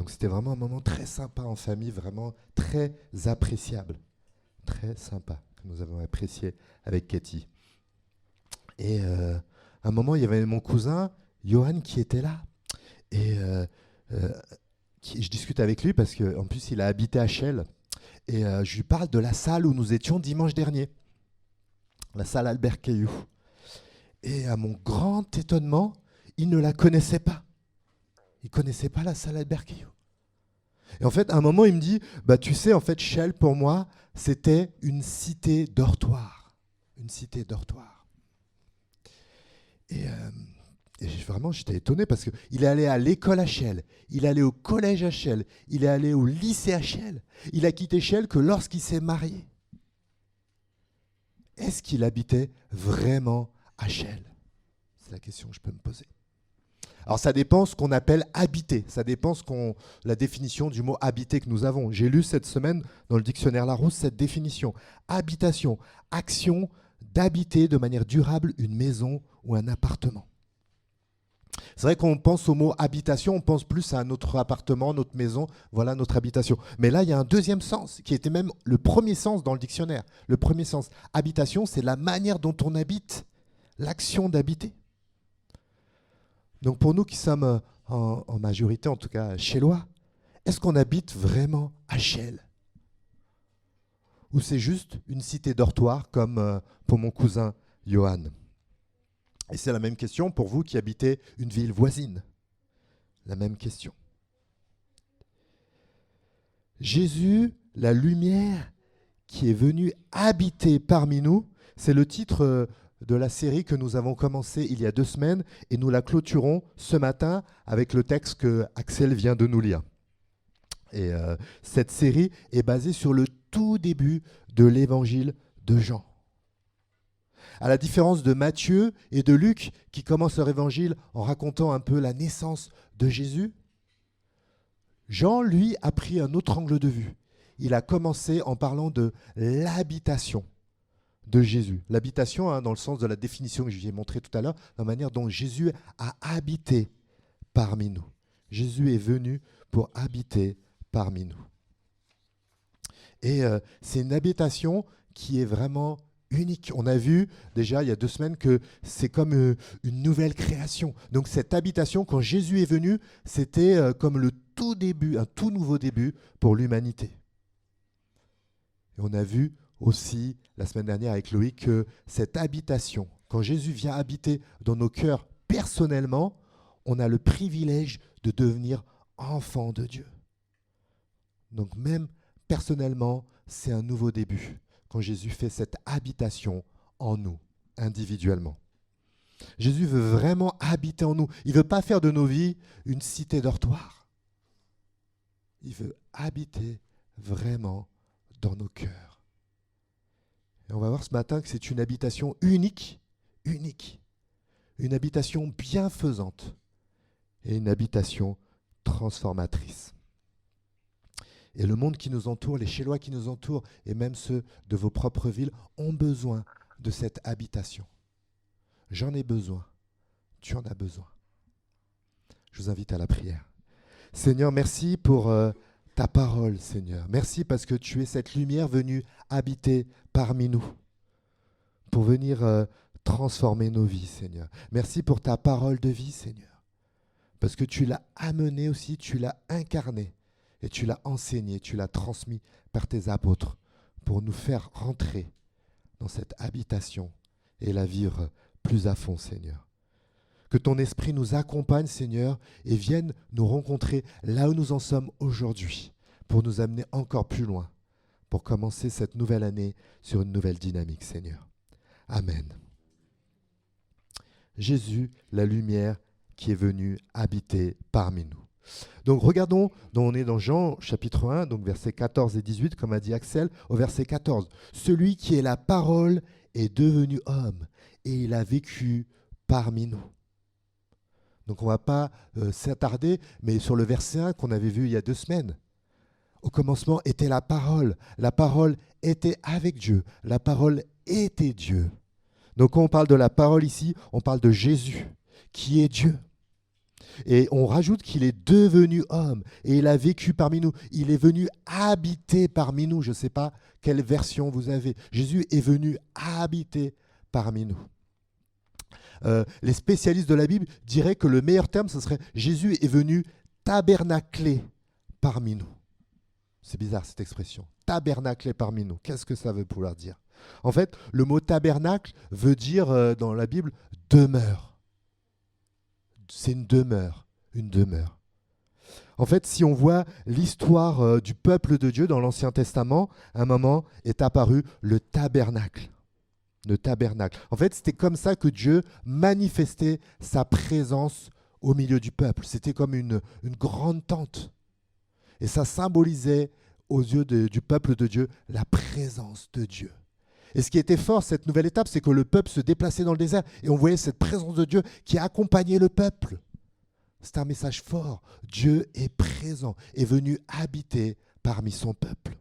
Donc c'était vraiment un moment très sympa en famille, vraiment très appréciable. Très sympa, que nous avons apprécié avec Cathy. Et à un moment, il y avait mon cousin, Johan, qui était là. Et euh, je discute avec lui parce qu'en plus, il a habité à Chelles. Et je lui parle de la salle où nous étions dimanche dernier, la salle Albert Caillou. Et à mon grand étonnement, il ne la connaissait pas. Il ne connaissait pas la salle Albert Caillou. Et en fait, à un moment, il me dit, bah, tu sais, en fait, Chelles, pour moi, c'était une cité dortoir. Une cité dortoir. Et, vraiment, j'étais étonné parce qu'il est allé à l'école à Chelles, il est allé au collège à Chelles, il est allé au lycée à Chelles. Il a quitté Chelles que lorsqu'il s'est marié. Est-ce qu'il habitait vraiment à Chelles? C'est la question que je peux me poser. Alors ça dépend ce qu'on appelle habiter, ça dépend la définition du mot habiter que nous avons. J'ai lu cette semaine dans le dictionnaire Larousse cette définition. Habitation, action d'habiter de manière durable une maison ou un appartement. C'est vrai qu'on pense au mot habitation, on pense plus à notre appartement, notre maison, voilà notre habitation. Mais là, il y a un deuxième sens, qui était même le premier sens dans le dictionnaire. Le premier sens, habitation, c'est la manière dont on habite, l'action d'habiter. Donc pour nous qui sommes en majorité, en tout cas chellois, est-ce qu'on habite vraiment à Chelles? Ou c'est juste une cité dortoir comme pour mon cousin Johan? Et c'est la même question pour vous qui habitez une ville voisine. La même question. Jésus, la lumière qui est venue habiter parmi nous, c'est le titre de la série que nous avons commencé il y a 2 semaines et nous la clôturons ce matin avec le texte que Axel vient de nous lire. Et cette série est basée sur le tout début de l'évangile de Jean. À la différence de Matthieu et de Luc, qui commencent leur évangile en racontant un peu la naissance de Jésus, Jean, lui, a pris un autre angle de vue. Il a commencé en parlant de l'habitation de Jésus. L'habitation, dans le sens de la définition que je vous ai montrée tout à l'heure, la manière dont Jésus a habité parmi nous. Jésus est venu pour habiter parmi nous. Et c'est une habitation qui est vraiment unique. On a vu déjà il y a 2 semaines que c'est comme une nouvelle création. Donc cette habitation, quand Jésus est venu, c'était comme le tout début, un tout nouveau début pour l'humanité. Et on a vu aussi la semaine dernière avec Loïc que cette habitation, quand Jésus vient habiter dans nos cœurs personnellement, on a le privilège de devenir enfant de Dieu. Donc même personnellement, c'est un nouveau début quand Jésus fait cette habitation en nous, individuellement. Jésus veut vraiment habiter en nous. Il ne veut pas faire de nos vies une cité dortoir. Il veut habiter vraiment dans nos cœurs. Et on va voir ce matin que c'est une habitation unique, une habitation bienfaisante et une habitation transformatrice. Et le monde qui nous entoure, les Chellois qui nous entourent, et même ceux de vos propres villes, ont besoin de cette habitation. J'en ai besoin. Tu en as besoin. Je vous invite à la prière. Seigneur, merci pour ta parole, Seigneur. Merci parce que tu es cette lumière venue habiter parmi nous, pour venir transformer nos vies, Seigneur. Merci pour ta parole de vie, Seigneur, parce que tu l'as amenée aussi, tu l'as incarnée. Et tu l'as enseigné, tu l'as transmis par tes apôtres pour nous faire rentrer dans cette habitation et la vivre plus à fond, Seigneur. Que ton esprit nous accompagne, Seigneur, et vienne nous rencontrer là où nous en sommes aujourd'hui pour nous amener encore plus loin, pour commencer cette nouvelle année sur une nouvelle dynamique, Seigneur. Amen. Jésus, la lumière qui est venue habiter parmi nous. Donc regardons, on est dans Jean chapitre 1, donc versets 14 et 18, comme a dit Axel, au verset 14. Celui qui est la parole est devenu homme et il a vécu parmi nous. Donc on ne va pas s'attarder, mais sur le verset 1 qu'on avait vu il y a 2 semaines. Au commencement était la parole était avec Dieu, la parole était Dieu. Donc quand on parle de la parole ici, on parle de Jésus, qui est Dieu. Et on rajoute qu'il est devenu homme et il a vécu parmi nous. Il est venu habiter parmi nous. Je ne sais pas quelle version vous avez. Jésus est venu habiter parmi nous. Les spécialistes de la Bible diraient que le meilleur terme, ce serait Jésus est venu tabernacler parmi nous. C'est bizarre cette expression. Tabernacler parmi nous. Qu'est-ce que ça veut pouvoir dire? En fait, le mot tabernacle veut dire dans la Bible demeure. C'est une demeure, une demeure. En fait, si on voit l'histoire du peuple de Dieu dans l'Ancien Testament, à un moment est apparu le tabernacle. Le tabernacle. En fait, c'était comme ça que Dieu manifestait sa présence au milieu du peuple. C'était comme une grande tente. Et ça symbolisait aux yeux du peuple de Dieu la présence de Dieu. Et ce qui était fort, cette nouvelle étape, c'est que le peuple se déplaçait dans le désert et on voyait cette présence de Dieu qui accompagnait le peuple. C'est un message fort. Dieu est présent, est venu habiter parmi son peuple.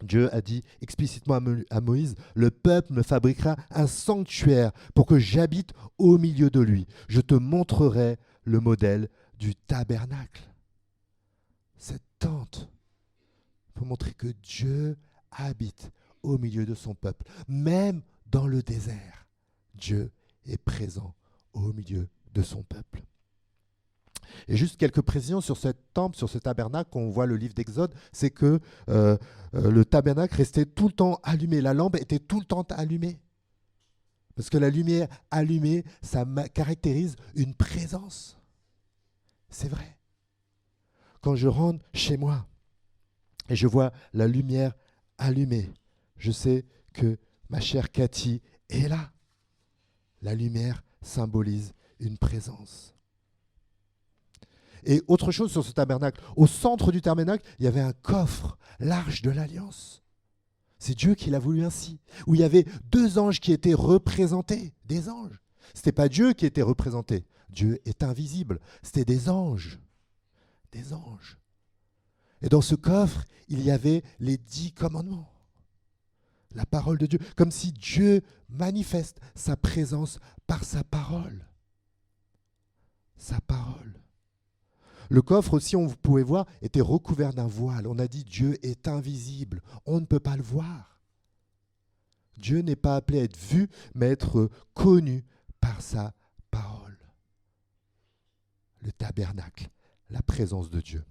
Dieu a dit explicitement à Moïse, « Le peuple me fabriquera un sanctuaire pour que j'habite au milieu de lui. Je te montrerai le modèle du tabernacle. » Cette tente pour montrer que Dieu habite au milieu de son peuple. Même dans le désert, Dieu est présent au milieu de son peuple. Et juste quelques précisions sur cette temple, sur ce tabernacle, qu'on voit le livre d'Exode, c'est que le tabernacle restait tout le temps allumé, la lampe était tout le temps allumée. Parce que la lumière allumée, ça caractérise une présence. C'est vrai. Quand je rentre chez moi et je vois la lumière allumée, je sais que ma chère Cathy est là. La lumière symbolise une présence. Et autre chose sur ce tabernacle, au centre du tabernacle, il y avait un coffre, l'arche de l'Alliance. C'est Dieu qui l'a voulu ainsi, où il y avait 2 anges qui étaient représentés, des anges. Ce n'était pas Dieu qui était représenté, Dieu est invisible, c'était des anges. Des anges. Et dans ce coffre, il y avait les 10 commandements. La parole de Dieu, comme si Dieu manifeste sa présence par sa parole. Sa parole. Le coffre aussi, on pouvait voir, était recouvert d'un voile. On a dit Dieu est invisible, on ne peut pas le voir. Dieu n'est pas appelé à être vu, mais à être connu par sa parole. Le tabernacle, la présence de Dieu.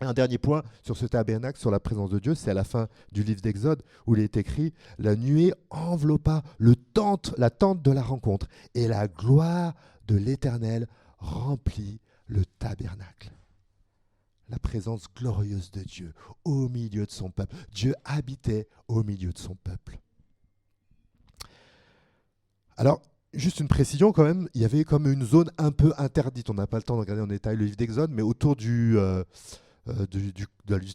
Un dernier point sur ce tabernacle, sur la présence de Dieu, c'est à la fin du livre d'Exode où il est écrit « La nuée enveloppa la tente de la rencontre et la gloire de l'Éternel remplit le tabernacle. » La présence glorieuse de Dieu au milieu de son peuple. Dieu habitait au milieu de son peuple. Alors, juste une précision quand même, il y avait comme une zone un peu interdite. On n'a pas le temps de regarder en détail le livre d'Exode, mais autour du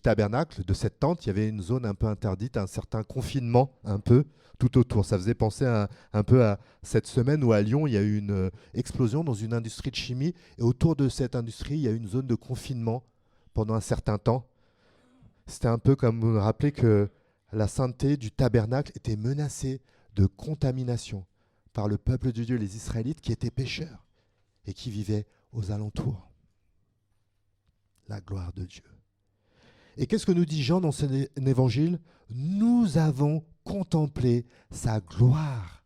tabernacle, de cette tente, il y avait une zone un peu interdite, un certain confinement un peu tout autour. Ça faisait penser un peu à cette semaine où à Lyon, il y a eu une explosion dans une industrie de chimie et autour de cette industrie, il y a eu une zone de confinement pendant un certain temps. C'était un peu comme vous vous rappelez que la sainteté du tabernacle était menacée de contamination par le peuple de Dieu, les Israélites, qui étaient pécheurs et qui vivaient aux alentours. La gloire de Dieu. Et qu'est-ce que nous dit Jean dans son évangile? Nous avons contemplé sa gloire,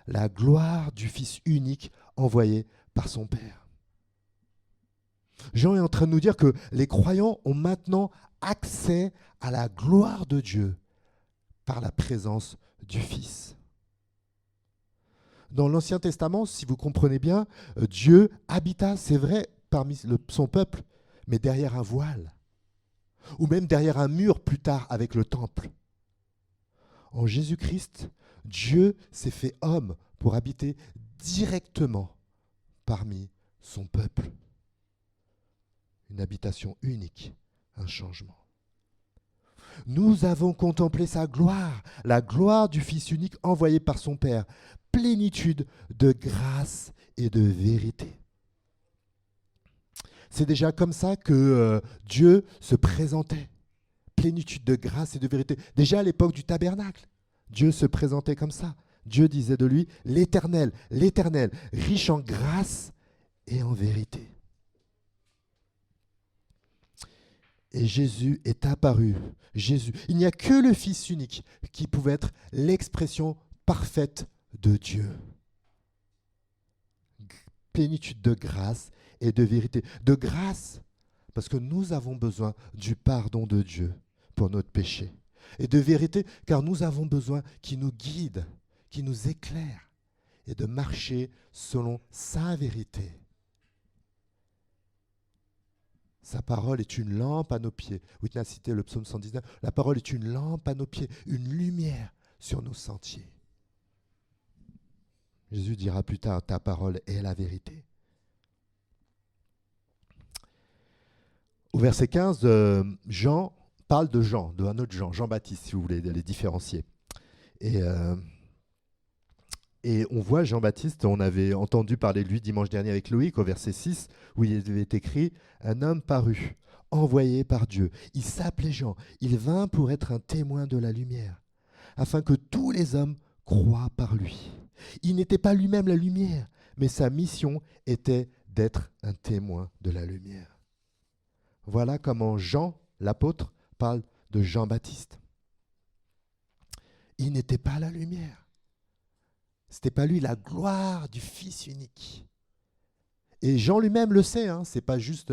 la gloire du Fils unique envoyé par son Père. Jean est en train de nous dire que les croyants ont maintenant accès à la gloire de Dieu par la présence du Fils. Dans l'Ancien Testament, si vous comprenez bien, Dieu habita, c'est vrai, parmi son peuple, mais derrière un voile, ou même derrière un mur plus tard avec le temple. En Jésus-Christ, Dieu s'est fait homme pour habiter directement parmi son peuple. Une habitation unique, un changement. Nous avons contemplé sa gloire, la gloire du Fils unique envoyé par son Père, plénitude de grâce et de vérité. C'est déjà comme ça que Dieu se présentait, plénitude de grâce et de vérité. Déjà à l'époque du tabernacle, Dieu se présentait comme ça. Dieu disait de lui, l'Éternel, l'Éternel, riche en grâce et en vérité. Et Jésus est apparu. Jésus. Il n'y a que le Fils unique qui pouvait être l'expression parfaite de Dieu. Plénitude de grâce et de vérité. De grâce, parce que nous avons besoin du pardon de Dieu pour notre péché. Et de vérité, car nous avons besoin qu'il nous guide, qu'il nous éclaire, et de marcher selon sa vérité. Sa parole est une lampe à nos pieds. Whitney a cité le psaume 119. La parole est une lampe à nos pieds, une lumière sur nos sentiers. Jésus dira plus tard, ta parole est la vérité. Au verset 15, Jean parle de Jean, d'un autre Jean, Jean-Baptiste, si vous voulez les différencier. Et on voit Jean-Baptiste, on avait entendu parler de lui dimanche dernier avec Loïc, au verset 6, où il avait écrit « Un homme parut, envoyé par Dieu. Il s'appelait Jean. Il vint pour être un témoin de la lumière, afin que tous les hommes croient par lui. Il n'était pas lui-même la lumière, mais sa mission était d'être un témoin de la lumière. » Voilà comment Jean, l'apôtre, parle de Jean-Baptiste. Il n'était pas la lumière. Ce n'était pas lui la gloire du Fils unique. Et Jean lui-même le sait, hein, ce n'est pas juste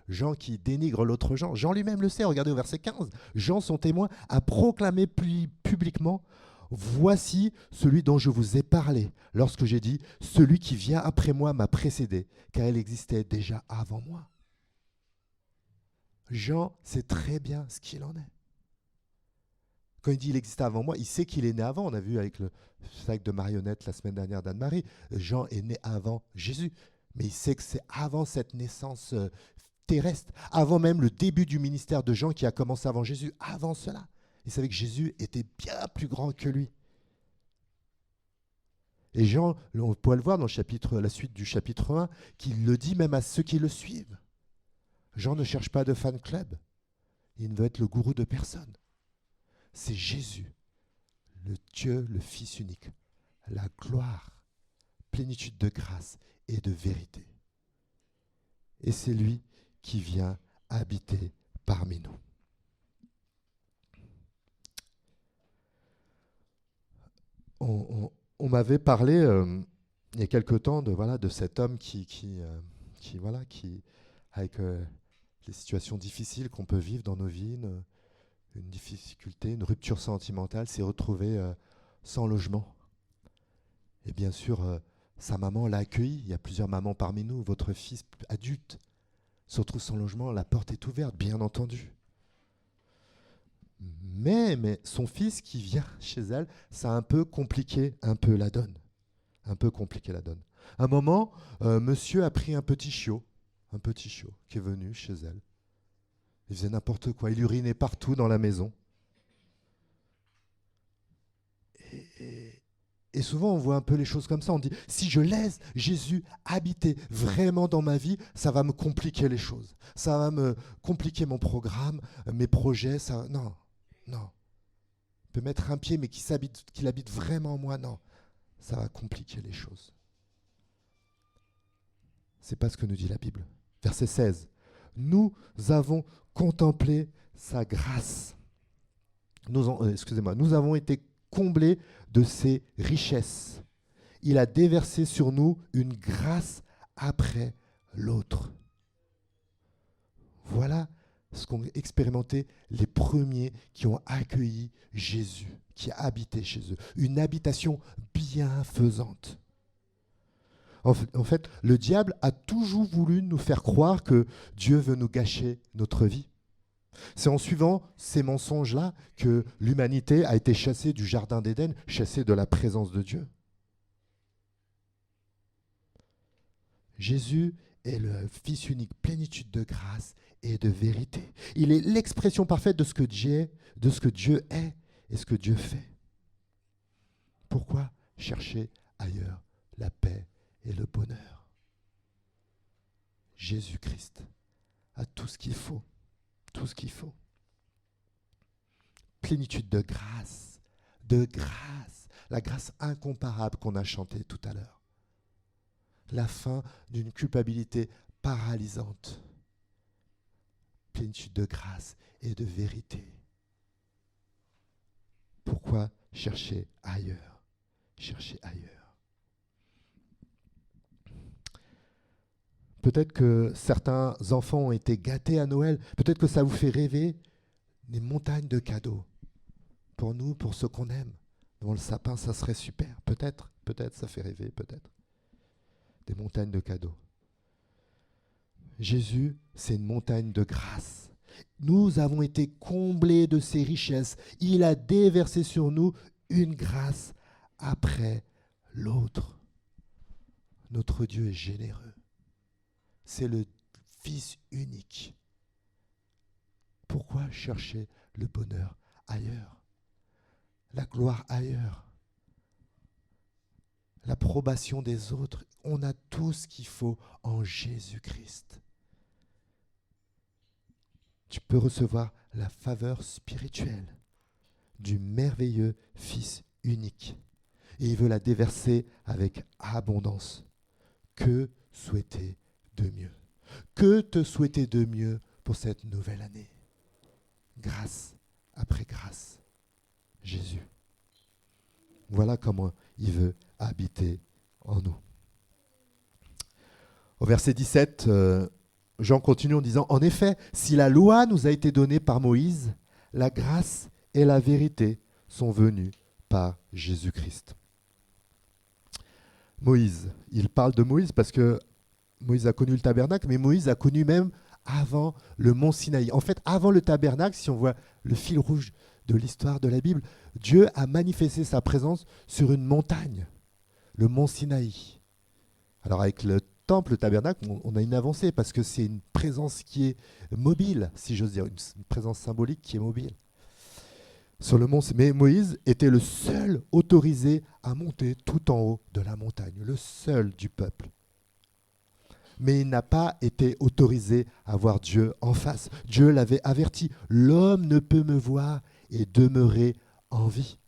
Jean qui dénigre l'autre Jean. Jean lui-même le sait, regardez au verset 15. Jean, son témoin, a proclamé publiquement « Voici celui dont je vous ai parlé lorsque j'ai dit « Celui qui vient après moi m'a précédé, car il existait déjà avant moi. » Jean sait très bien ce qu'il en est. Quand il dit il existait avant moi, il sait qu'il est né avant. On a vu avec le sac de marionnettes la semaine dernière d'Anne-Marie, Jean est né avant Jésus. Mais il sait que c'est avant cette naissance terrestre, avant même le début du ministère de Jean qui a commencé avant Jésus. Avant cela, il savait que Jésus était bien plus grand que lui. Et Jean, on peut le voir dans la suite du chapitre 1, qu'il le dit même à ceux qui le suivent. Jean ne cherche pas de fan club. Il ne veut être le gourou de personne. C'est Jésus, le Dieu, le Fils unique, la gloire, plénitude de grâce et de vérité. Et c'est lui qui vient habiter parmi nous. On m'avait parlé il y a quelque temps de cet homme qui avec les situations difficiles qu'on peut vivre dans nos vies, une difficulté, une rupture sentimentale, s'est retrouvé sans logement. Et bien sûr, sa maman l'a accueilli. Il y a plusieurs mamans parmi nous. Votre fils adulte se retrouve sans logement. La porte est ouverte, bien entendu. Mais son fils qui vient chez elle, ça a un peu compliqué la donne. Un peu compliqué la donne. À un moment, monsieur a pris un petit chiot qui est venu chez elle. Il faisait n'importe quoi. Il urinait partout dans la maison. Et souvent, on voit un peu les choses comme ça. On dit, si je laisse Jésus habiter vraiment dans ma vie, ça va me compliquer les choses. Ça va me compliquer mon programme, mes projets. Ça... Non. Il peut mettre un pied, mais qu'il habite vraiment en moi, non. Ça va compliquer les choses. C'est pas ce que nous dit la Bible. Verset 16. Nous avons contemplé sa grâce. Nous avons été comblés de ses richesses. Il a déversé sur nous une grâce après l'autre. Voilà ce qu'ont expérimenté les premiers qui ont accueilli Jésus, qui a habité chez eux. Une habitation bienfaisante. En fait, le diable a toujours voulu nous faire croire que Dieu veut nous gâcher notre vie. C'est en suivant ces mensonges-là que l'humanité a été chassée du jardin d'Éden, chassée de la présence de Dieu. Jésus est le Fils unique, plénitude de grâce et de vérité. Il est l'expression parfaite de ce que Dieu est et ce que Dieu fait. Pourquoi chercher ailleurs la paix et le bonheur? Jésus-Christ a tout ce qu'il faut. Tout ce qu'il faut. Plénitude de grâce, la grâce incomparable qu'on a chantée tout à l'heure. la fin d'une culpabilité paralysante. Plénitude de grâce et de vérité. Pourquoi chercher ailleurs? Chercher ailleurs. Peut-être que certains enfants ont été gâtés à Noël. Peut-être que ça vous fait rêver des montagnes de cadeaux. Pour nous, pour ceux qu'on aime. Devant le sapin, ça serait super. Peut-être, ça fait rêver, peut-être. Des montagnes de cadeaux. Jésus, c'est une montagne de grâce. Nous avons été comblés de ses richesses. Il a déversé sur nous une grâce après l'autre. Notre Dieu est généreux. C'est le Fils unique. Pourquoi chercher le bonheur ailleurs? La gloire ailleurs? L'approbation des autres? On a tout ce qu'il faut en Jésus-Christ. Tu peux recevoir la faveur spirituelle du merveilleux Fils unique. Et il veut la déverser avec abondance. Que souhaiter de mieux? Que te souhaiter de mieux pour cette nouvelle année? Grâce après grâce. Jésus. Voilà comment il veut habiter en nous. Au verset 17, Jean continue en disant « En effet, si la loi nous a été donnée par Moïse, la grâce et la vérité sont venues par Jésus-Christ. » Moïse, il parle de Moïse parce que Moïse a connu le tabernacle, mais Moïse a connu même avant le mont Sinaï. En fait, avant le tabernacle, si on voit le fil rouge de l'histoire de la Bible, Dieu a manifesté sa présence sur une montagne, le mont Sinaï. Alors avec le temple, le tabernacle, on a une avancée parce que c'est une présence qui est mobile, si j'ose dire, une présence symbolique qui est mobile. Sur le mont, mais Moïse était le seul autorisé à monter tout en haut de la montagne, le seul du peuple. Mais il n'a pas été autorisé à voir Dieu en face. Dieu l'avait averti, l'homme ne peut me voir et demeurer en vie.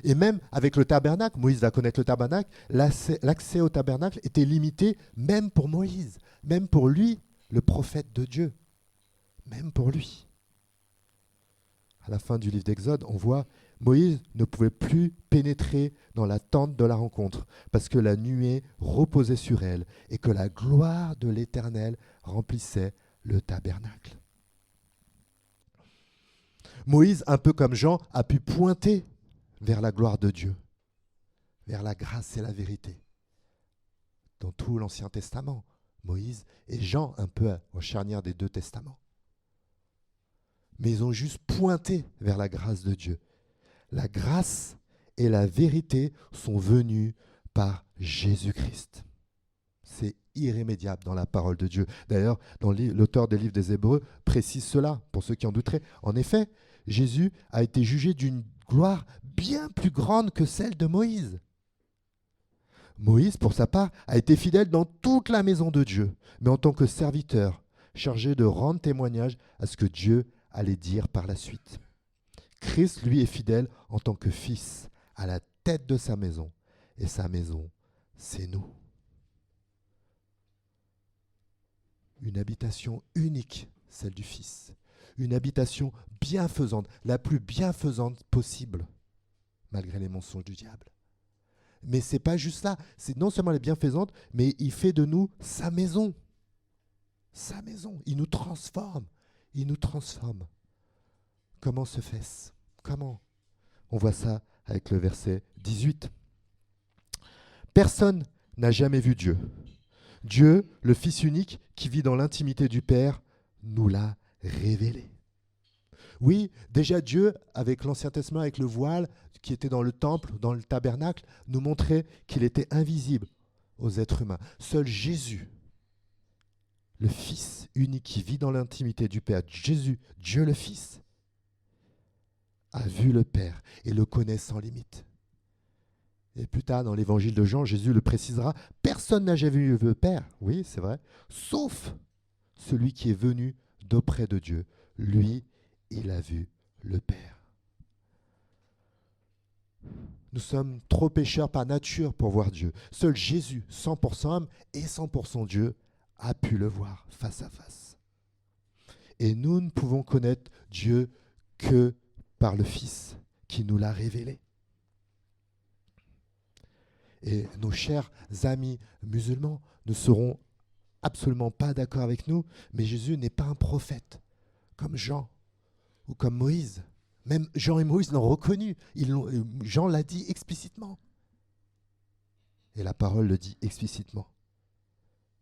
Et même avec le tabernacle, Moïse va connaître le tabernacle, l'accès au tabernacle était limité même pour Moïse, même pour lui, le prophète de Dieu, même pour lui. À la fin du livre d'Exode, on voit Moïse ne pouvait plus pénétrer dans la tente de la rencontre parce que la nuée reposait sur elle et que la gloire de l'Éternel remplissait le tabernacle. Moïse, un peu comme Jean, a pu pointer vers la gloire de Dieu, vers la grâce et la vérité. Dans tout l'Ancien Testament, Moïse et Jean, un peu en charnière des deux testaments. Mais ils ont juste pointé vers la grâce de Dieu. La grâce et la vérité sont venues par Jésus-Christ. C'est irrémédiable dans la parole de Dieu. D'ailleurs, l'auteur des livres des Hébreux précise cela, pour ceux qui en douteraient. En effet, Jésus a été jugé d'une gloire bien plus grande que celle de Moïse. Moïse, pour sa part, a été fidèle dans toute la maison de Dieu, mais en tant que serviteur, chargé de rendre témoignage à ce que Dieu allait dire par la suite. Christ, lui, est fidèle en tant que fils, à la tête de sa maison. Et sa maison, c'est nous. Une habitation unique, celle du Fils. Une habitation bienfaisante, la plus bienfaisante possible, malgré les mensonges du diable. Mais ce n'est pas juste ça, c'est non seulement elle est bienfaisante, mais il fait de nous sa maison. Sa maison, il nous transforme. Il nous transforme. Comment se fait-ce? Comment? On voit ça avec le verset 18. Personne n'a jamais vu Dieu. Dieu, le Fils unique qui vit dans l'intimité du Père, nous l'a révélé. Oui, déjà Dieu, avec l'Ancien Testament, avec le voile qui était dans le temple, dans le tabernacle, nous montrait qu'il était invisible aux êtres humains. Seul Jésus, le Fils unique qui vit dans l'intimité du Père, Jésus, Dieu le Fils, a vu le Père et le connaît sans limite. Et plus tard, dans l'évangile de Jean, Jésus le précisera, personne n'a jamais vu le Père, oui, c'est vrai, sauf celui qui est venu d'auprès de Dieu. Lui, il a vu le Père. Nous sommes trop pécheurs par nature pour voir Dieu. Seul Jésus, 100% homme et 100% Dieu, a pu le voir face à face. Et nous ne pouvons connaître Dieu que par le Fils qui nous l'a révélé. Et nos chers amis musulmans ne seront absolument pas d'accord avec nous, mais Jésus n'est pas un prophète comme Jean ou comme Moïse. Même Jean et Moïse l'ont reconnu. Jean l'a dit explicitement. Et la parole le dit explicitement.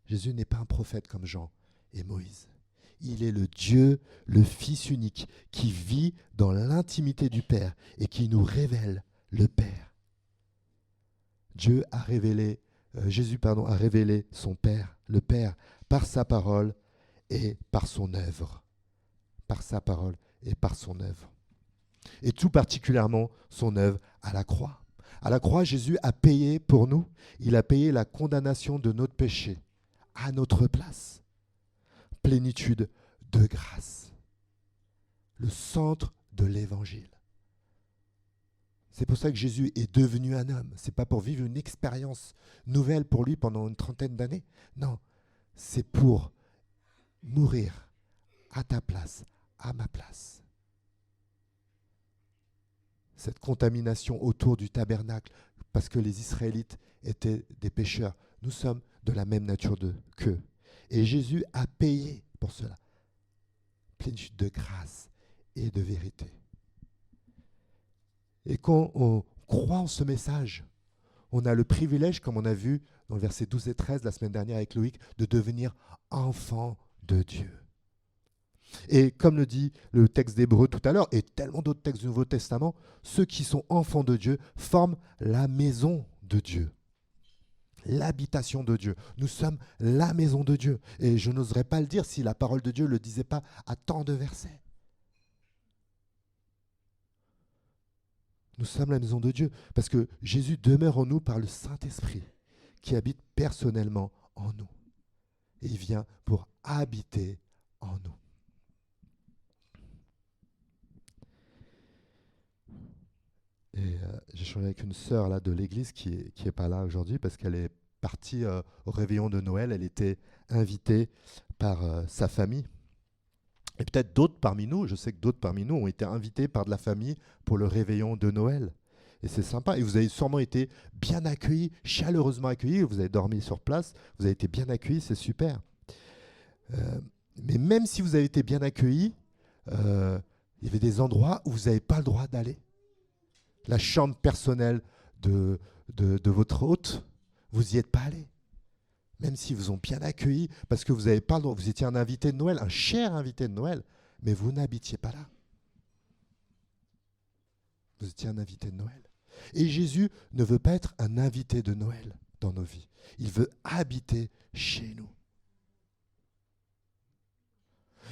Jésus n'est pas un prophète comme Jean et Moïse. Il est le Dieu, le Fils unique, qui vit dans l'intimité du Père et qui nous révèle le Père. Jésus a révélé son Père, le Père, par sa parole et par son œuvre. Par sa parole et par son œuvre. Et tout particulièrement son œuvre à la croix. À la croix, Jésus a payé pour nous. Il a payé la condamnation de notre péché à notre place. Plénitude de grâce. Le centre de l'évangile. C'est pour ça que Jésus est devenu un homme. Ce n'est pas pour vivre une expérience nouvelle pour lui pendant une trentaine d'années. Non, c'est pour mourir à ta place, à ma place. Cette contamination autour du tabernacle, parce que les Israélites étaient des pécheurs. Nous sommes de la même nature qu'eux. Et Jésus a payé pour cela. Plénitude de grâce et de vérité. Et quand on croit en ce message, on a le privilège, comme on a vu dans le verset 12 et 13 la semaine dernière avec Loïc, de devenir enfant de Dieu. Et comme le dit le texte d'Hébreux tout à l'heure, et tellement d'autres textes du Nouveau Testament, ceux qui sont enfants de Dieu forment la maison de Dieu. L'habitation de Dieu. Nous sommes la maison de Dieu. Et je n'oserais pas le dire si la parole de Dieu ne le disait pas à tant de versets. Nous sommes la maison de Dieu parce que Jésus demeure en nous par le Saint-Esprit qui habite personnellement en nous. Et il vient pour habiter en nous. Et j'ai échangé avec une sœur là, de l'église qui est pas là aujourd'hui parce qu'elle est partie au réveillon de Noël. Elle était invitée par sa famille. Et peut-être d'autres parmi nous, je sais que d'autres parmi nous ont été invités par de la famille pour le réveillon de Noël. Et c'est sympa. Et vous avez sûrement été bien accueillis, chaleureusement accueillis. Vous avez dormi sur place, vous avez été bien accueillis, c'est super. Mais même si vous avez été bien accueillis, il y avait des endroits où vous n'avez pas le droit d'aller. La chambre personnelle de votre hôte, vous n'y êtes pas allé. Même s'ils vous ont bien accueilli, parce que vous n'avez pas le droit, vous étiez un invité de Noël, un cher invité de Noël, mais vous n'habitiez pas là. Vous étiez un invité de Noël. Et Jésus ne veut pas être un invité de Noël dans nos vies. Il veut habiter chez nous.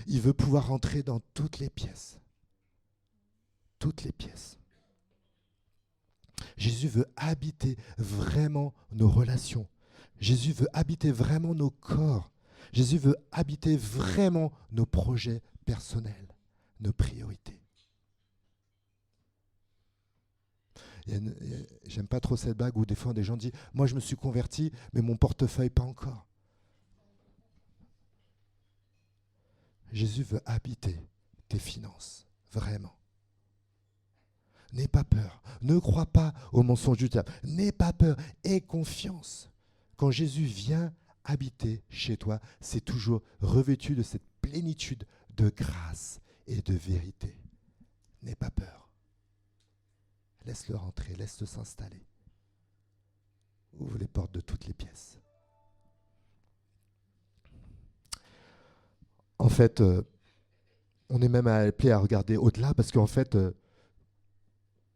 Il veut pouvoir rentrer dans toutes les pièces. Toutes les pièces. Jésus veut habiter vraiment nos relations. Jésus veut habiter vraiment nos corps. Jésus veut habiter vraiment nos projets personnels, nos priorités. J'aime pas trop cette blague où des fois des gens disent « Moi je me suis converti, mais mon portefeuille pas encore. » Jésus veut habiter tes finances, vraiment. N'aie pas peur, ne crois pas aux mensonges du diable, n'aie pas peur, aie confiance. Quand Jésus vient habiter chez toi, c'est toujours revêtu de cette plénitude de grâce et de vérité. N'aie pas peur. Laisse-le rentrer, laisse-le s'installer. Ouvre les portes de toutes les pièces. En fait, on est même appelé à regarder au-delà parce qu'en fait,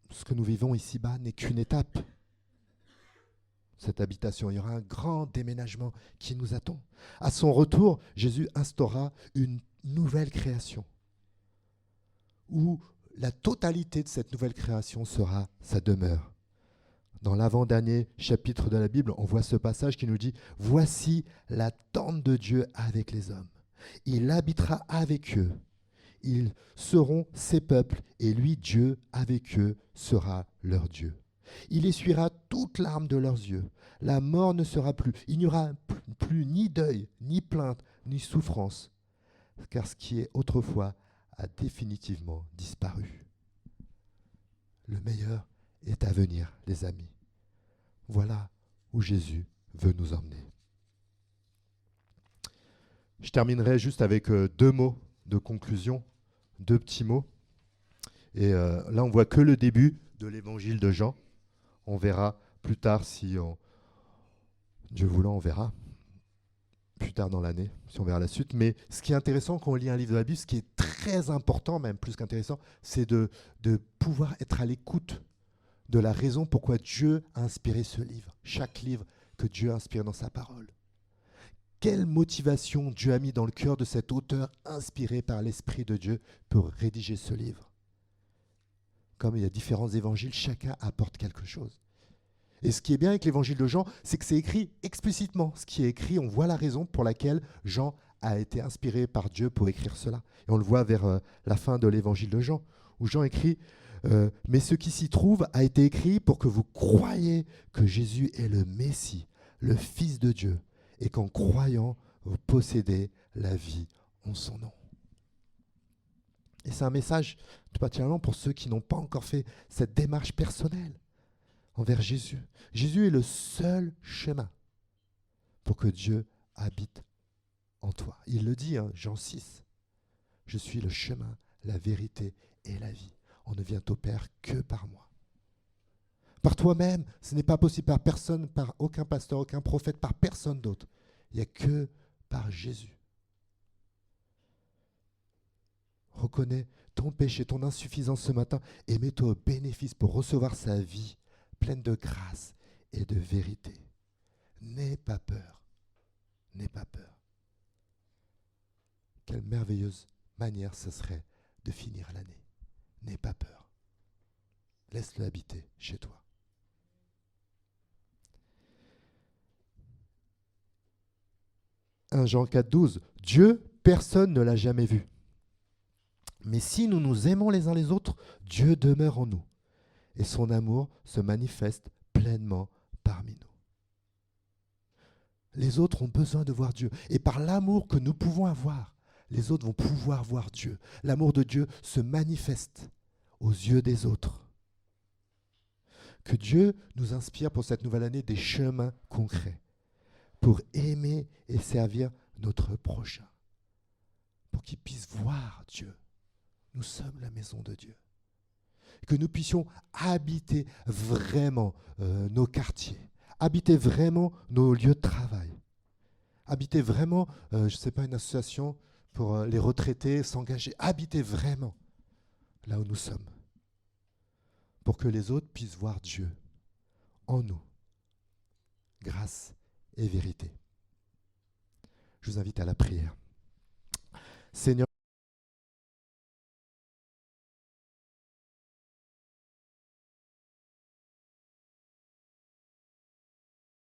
ce que nous vivons ici-bas n'est qu'une étape. Cette habitation, il y aura un grand déménagement qui nous attend. À son retour, Jésus instaura une nouvelle création où la totalité de cette nouvelle création sera sa demeure. Dans l'avant-dernier chapitre de la Bible, on voit ce passage qui nous dit « Voici la tente de Dieu avec les hommes. Il habitera avec eux. Ils seront ses peuples et lui, Dieu, avec eux, sera leur Dieu. Il essuiera toute larme de leurs yeux. La mort ne sera plus. Il n'y aura plus ni deuil, ni plainte, ni souffrance, car ce qui est autrefois a définitivement disparu. Le meilleur est à venir, les amis. Voilà où Jésus veut nous emmener. Je terminerai juste avec 2 mots de conclusion, 2 petits mots. Et là, on voit que le début de l'évangile de Jean. On verra plus tard si, Dieu voulant, on verra plus tard dans l'année, si on verra la suite. Mais ce qui est intéressant quand on lit un livre de la Bible, ce qui est très important, même plus qu'intéressant, c'est de pouvoir être à l'écoute de la raison pourquoi Dieu a inspiré ce livre. Chaque livre que Dieu a inspiré dans sa parole. Quelle motivation Dieu a mis dans le cœur de cet auteur inspiré par l'Esprit de Dieu pour rédiger ce livre. Comme il y a différents évangiles, chacun apporte quelque chose. Et ce qui est bien avec l'évangile de Jean, c'est que c'est écrit explicitement. Ce qui est écrit, on voit la raison pour laquelle Jean a été inspiré par Dieu pour écrire cela. Et on le voit vers la fin de l'évangile de Jean, où Jean écrit « Mais ce qui s'y trouve a été écrit pour que vous croyiez que Jésus est le Messie, le Fils de Dieu, et qu'en croyant, vous possédez la vie en son nom. » Et c'est un message tout particulièrement pour ceux qui n'ont pas encore fait cette démarche personnelle envers Jésus. Jésus est le seul chemin pour que Dieu habite en toi. Il le dit, Jean 6. Je suis le chemin, la vérité et la vie. On ne vient au Père que par moi. Par toi-même, ce n'est pas possible, par personne, par aucun pasteur, aucun prophète, par personne d'autre. Il n'y a que par Jésus. Reconnais ton péché, ton insuffisance ce matin et mets-toi au bénéfice pour recevoir sa vie pleine de grâce et de vérité. N'aie pas peur. N'aie pas peur. Quelle merveilleuse manière ce serait de finir l'année. N'aie pas peur. Laisse-le habiter chez toi. 1 Jean 4,12. Dieu, personne ne l'a jamais vu. Mais si nous nous aimons les uns les autres, Dieu demeure en nous. Et son amour se manifeste pleinement parmi nous. Les autres ont besoin de voir Dieu. Et par l'amour que nous pouvons avoir, les autres vont pouvoir voir Dieu. L'amour de Dieu se manifeste aux yeux des autres. Que Dieu nous inspire pour cette nouvelle année des chemins concrets pour aimer et servir notre prochain, pour qu'il puisse voir Dieu. Nous sommes la maison de Dieu. Que nous puissions habiter vraiment nos quartiers, habiter vraiment nos lieux de travail, habiter vraiment, je ne sais pas, une association pour les retraités, s'engager, habiter vraiment là où nous sommes, pour que les autres puissent voir Dieu en nous, grâce et vérité. Je vous invite à la prière. Seigneur,